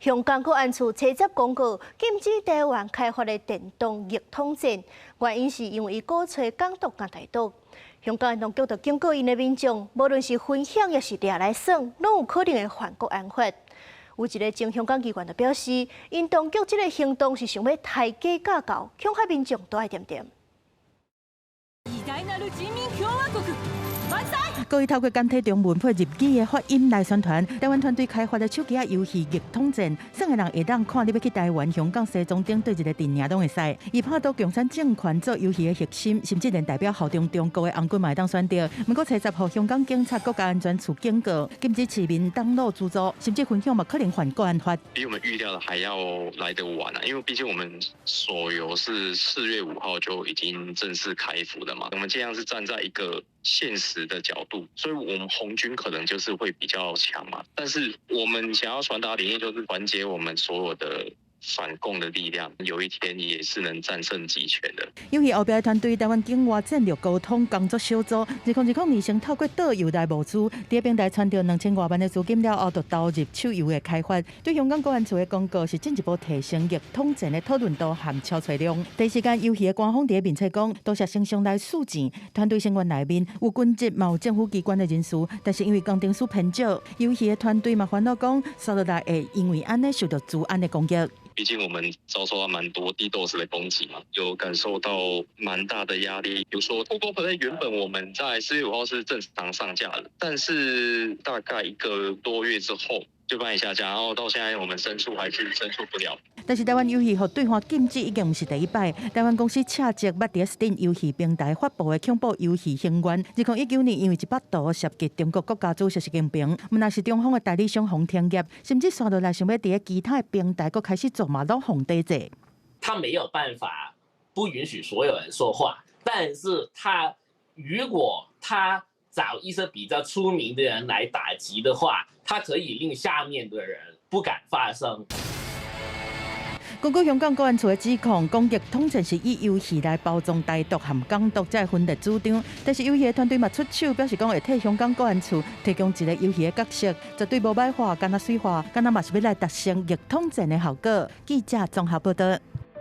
香港国安处车接公告，禁止台湾开发的电动逆统战，原因是因为伊鼓吹港独甲台独。香港当局就警告因的民众，无论是分享也是掠来耍，拢有可能会犯国安法。有一个前香港机关就表示，因当局这个行动是想要抬价架构，恐吓民众都爱点点。故意透过简体中文配入语的发音来宣传，台湾团队开发的手机游戏《逆统战》，省的人会当看你要去台湾、香港、西藏等对一个电影拢会使。以拍到共产政权做游戏的核心，甚至连代表效忠中国的红军嘛会当选择。不过70号香港警察国家安全处警告，禁止市民登录自助，甚至分享嘛可能犯国安法。比我们预料的还要来得晚啊，因为毕竟我们手游是4月5号就已经正式开服了嘛，我们尽量是站在一个现实的角度，所以我们红军可能就是会比较强嘛。但是我们想要传达的理念就是团结我们所有的反共的力量，有一天也是能战胜集权的。游戏后边团队台湾境外战略沟通工作小组，2020年透过导游来募资，在平台传到2000多万的资金了后，就投入手游的开发。对香港国安处的公告是进一步提升逆统战的讨论度和敲锤量。第一时间，游戏的官方在面册讲，多谢先上来数钱，团队成员内面有军职、有政府机关的人士，但是因为工程数偏少，游戏的团队嘛烦恼讲，收入来会因为安尼受到治安的攻击。毕竟我们遭受到蛮多DDoS的攻击嘛，有感受到蛮大的压力。比如说 Google Play 原本我们在4月5号是正常上架的，但是大概1个多月之后就帮你下架，然后到现在我们申诉还是申诉不了。但是台湾游戏和对方禁止已经不是第一摆，台湾公司恰值捌在 Steam 游戏平台发布的恐怖游戏行员，2019年因为一巴肚涉及中国国家主席习近平，若是中方的代理商红天业，甚至刷落来想要在其他的平台佫开始做嘛，拢红底者。他没有办法不允许所有人说话，但是他如果他找一些比较出名的人来打击的话，他可以令下面的人不敢发声。根据香港国安处的指控，攻击统战是以游戏来包装台独和港独，才分裂主张。但是游戏的团队嘛出手表示讲会替香港国安处提供一个游戏的角色，绝对无歹化，干那水化，干那嘛是要来达成逆统战的效果。记者综合报道。